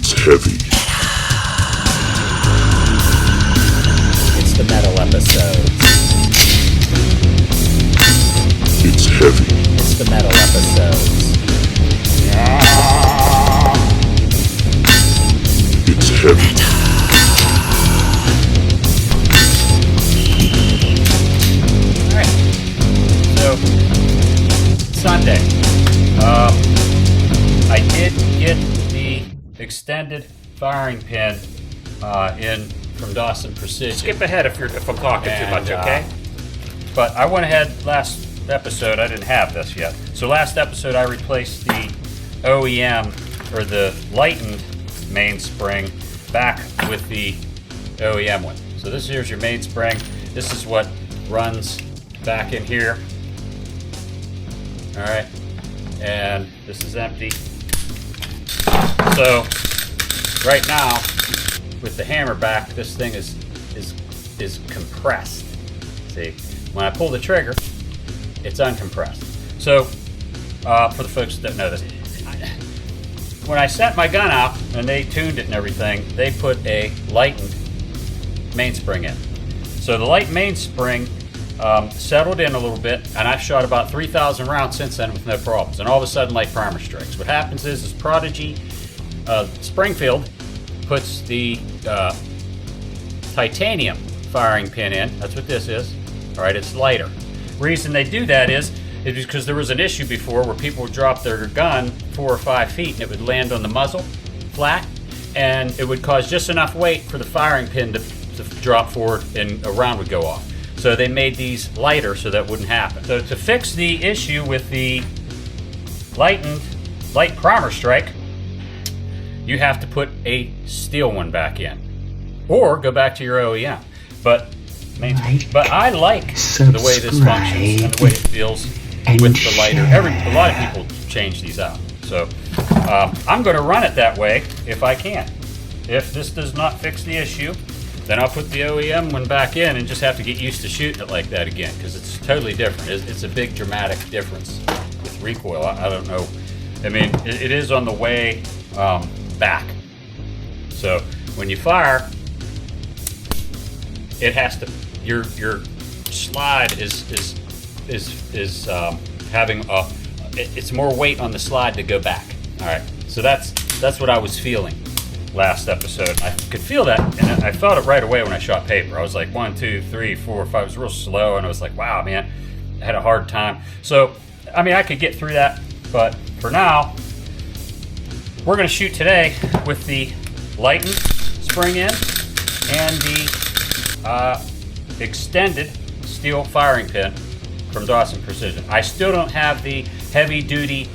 It's heavy. It's the metal episodes. It's heavy. It's the metal episodes. It's heavy. Alright, so Sunday, I did get the extended firing pin in from Dawson Precision. Skip ahead if I'm talking too much, okay? But I went ahead last episode, I didn't have this yet. So last episode I replaced the OEM, or the lightened mainspring, back with the OEM one. So here's your mainspring. This is what runs back in here. Alright, and this is empty. So right now, with the hammer back, this thing is compressed. See, when I pull the trigger, it's uncompressed. So for the folks that don't know this, when I set my gun out and they tuned it and everything, they put a lightened mainspring in. So the light mainspring settled in a little bit, and I've shot about 3,000 rounds since then with no problems. And all of a sudden, light primer strikes. What happens is Prodigy, Springfield, puts the titanium firing pin in. That's what this is. All right, it's lighter. Reason they do that is because there was an issue before where people would drop their gun 4 or 5 feet and it would land on the muzzle flat, and it would cause just enough weight for the firing pin to drop forward and a round would go off. So they made these lighter so that wouldn't happen. So to fix the issue with the light primer strike, you have to put a steel one back in, or go back to your OEM. But I like the way this functions and the way it feels with the lighter. A lot of people change these out. So I'm going to run it that way if I can. If this does not fix the issue, then I'll put the OEM one back in and just have to get used to shooting it like that again, because it's totally different. It's a big dramatic difference with recoil. I don't know. I mean, it is on the way back. So when you fire, it has to. Your slide is having it's more weight on the slide to go back. All right. So that's what I was feeling last episode. I could feel that, and I felt it right away when I shot paper. I was like 1, 2, 3, 4, 5. It was real slow, and I was like, wow, man, I had a hard time. So, I mean, I could get through that, but for now, we're going to shoot today with the lightened spring in and the extended steel firing pin from Dawson Precision. I still don't have the heavy-duty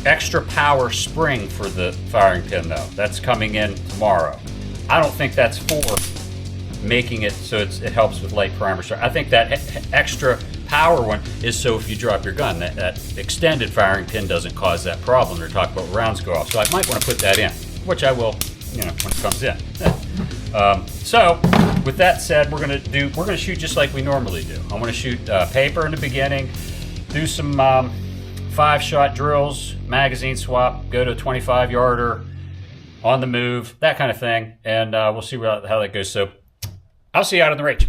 extra power spring for the firing pin though. That's coming in tomorrow. I don't think that's for making it so it helps with light primer strike. I think that extra power one is so if you drop your gun, that extended firing pin doesn't cause that problem. They're talking about rounds go off. So I might want to put that in, which I will, when it comes in. So with that said, we're gonna shoot just like we normally do. I'm gonna shoot paper in the beginning, do some 5-shot drills, magazine swap, go to a 25-yarder, on the move, that kind of thing, and we'll see how that goes. So I'll see you out on the range.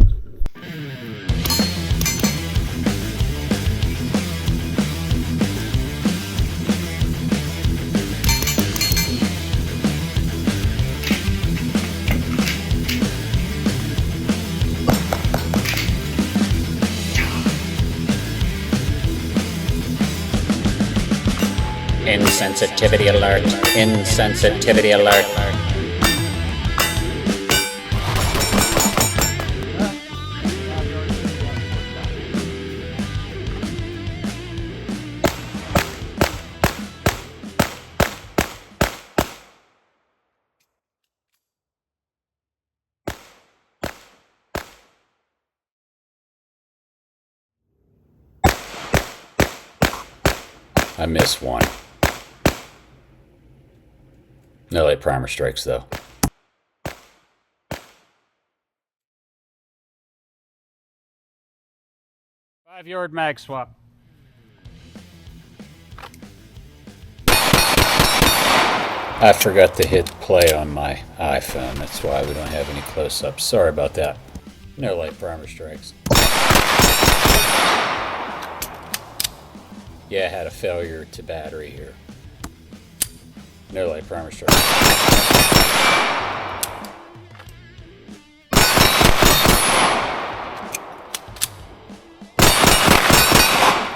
Insensitivity alert. Insensitivity alert. I missed one. No light primer strikes though. 5-yard mag swap. I forgot to hit play on my iPhone. That's why we don't have any close-ups. Sorry about that. No light primer strikes. Yeah, I had a failure to battery here. No light primer strikes.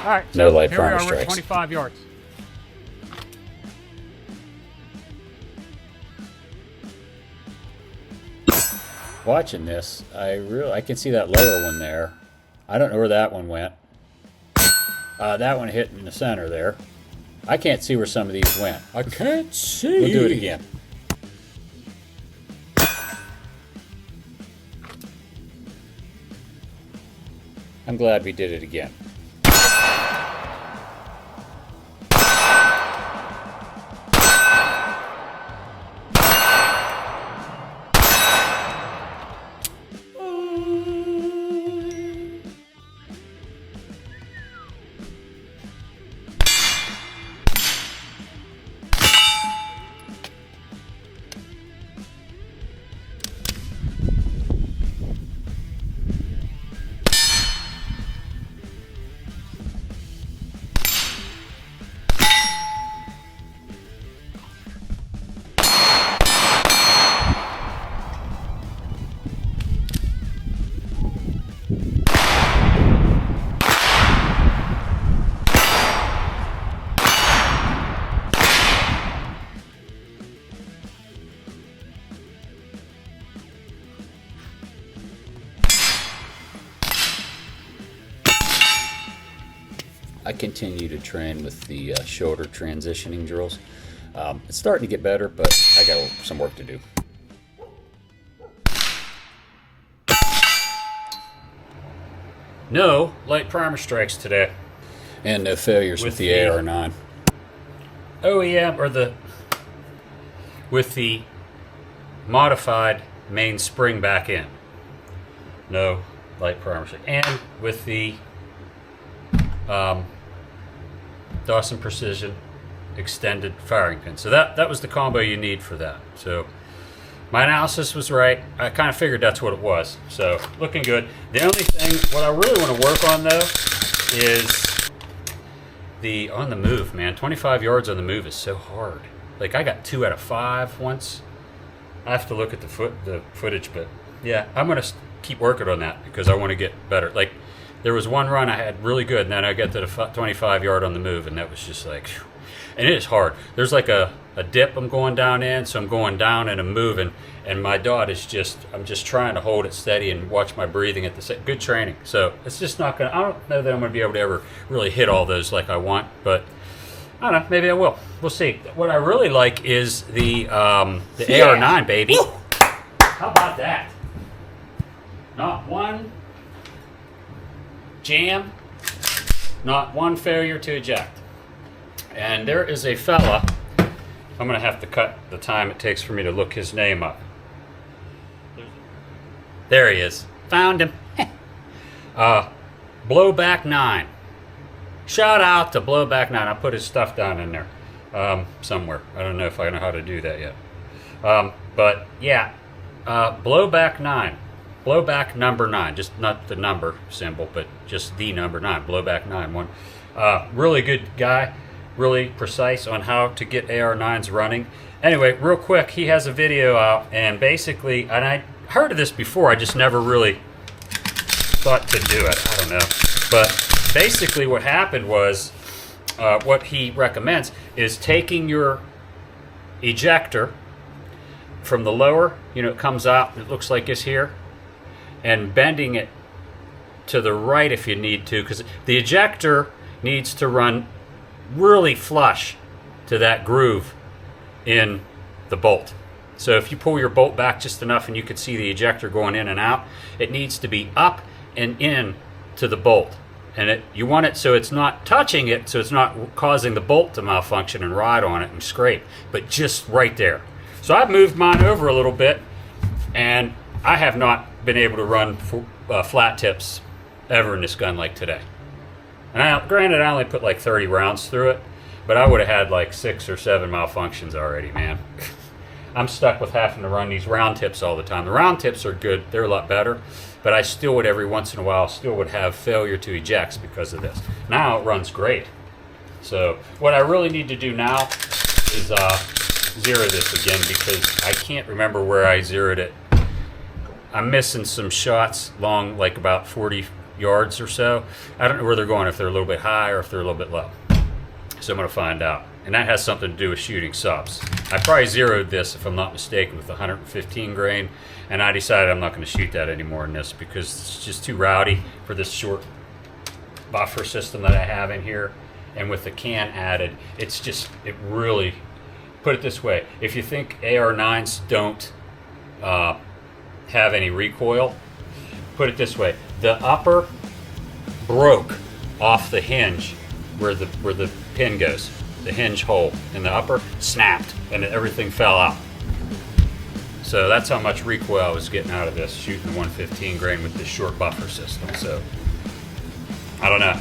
All right. No light here primer we are, we're at strikes. 25 yards. Watching this, I can see that lower one there. I don't know where that one went. That one hit in the center there. I can't see where some of these went. I can't see. We'll do it again. I'm glad we did it again. I continue to train with the shoulder transitioning drills. It's starting to get better, but I got some work to do. No light primer strikes today. And no failures with the AR9. OEM or with the modified main spring back in. No light primer strike. And with the Dawson Precision extended firing pin. So that was the combo you need for that. So my analysis was right. I kind of figured that's what it was. So looking good. The only thing, what I really want to work on though, is the on the move, man. 25 yards on the move is so hard. Like I got 2 out of 5 once. I have to look at the footage, but yeah, I'm gonna keep working on that because I want to get better. Like there was one run I had really good, and then I got to the 25 yard on the move, and that was just like, whew. And it is hard. There's like a dip I'm going down in, so I'm going down and I'm moving, and my dot is I'm just trying to hold it steady and watch my breathing at the same. Good training. So it's just not gonna. I don't know that I'm gonna be able to ever really hit all those like I want, but I don't know. Maybe I will. We'll see. What I really like is the AR9, baby. Woo! How about that? Not one jam, not one failure to eject. And there is a fella, I'm going to have to cut the time it takes for me to look his name up. There he is. Found him. Blowback 9. Shout out to Blowback 9. I put his stuff down in there somewhere. I don't know if I know how to do that yet. But yeah, Blowback 9. Blowback number 9, just not the number symbol, but just the number 9, Blowback 9. One really good guy, really precise on how to get AR9s running. Anyway, real quick, he has a video out, and basically, and I heard of this before, I just never really thought to do it. I don't know. But basically what happened was, what he recommends is taking your ejector from the lower, it comes out, it looks like this here, and bending it to the right if you need to, because the ejector needs to run really flush to that groove in the bolt. So if you pull your bolt back just enough and you can see the ejector going in and out, it needs to be up and in to the bolt. And you want it so it's not touching it, so it's not causing the bolt to malfunction and ride on it and scrape, but just right there. So I've moved mine over a little bit, and I have not been able to run flat tips ever in this gun like today. And granted, I only put like 30 rounds through it, But I would have had like 6 or 7 malfunctions already, man. I'm stuck with having to run these round tips all the time. The round tips are good. They're a lot better. But I still would, every once in a while, still would have failure to ejects because of this. Now it runs great. So what I really need to do now is zero this again, because I can't remember where I zeroed it. I'm missing some shots long, like about 40 yards or so. I don't know where they're going, if they're a little bit high or if they're a little bit low. So I'm going to find out. And that has something to do with shooting subs. I probably zeroed this, if I'm not mistaken, with 115 grain. And I decided I'm not going to shoot that anymore in this because it's just too rowdy for this short buffer system that I have in here. And with the can added, it's just, it really, put it this way, if you think AR9s don't have any recoil, put it this way, the upper broke off the hinge where the pin goes. The hinge hole in the upper snapped and everything fell out. So that's how much recoil I was getting out of this, shooting the 115 grain with this short buffer system. So I don't know.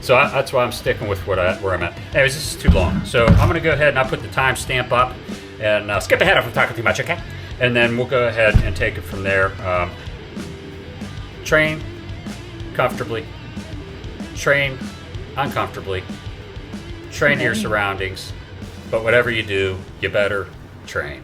So that's why I'm sticking with where I'm at. Anyways, this is too long. So I'm going to go ahead and I'll put the timestamp up and skip ahead if I'm talking too much, okay? And then we'll go ahead and take it from there. Train comfortably. Train uncomfortably. Train to your surroundings. But whatever you do, you better train.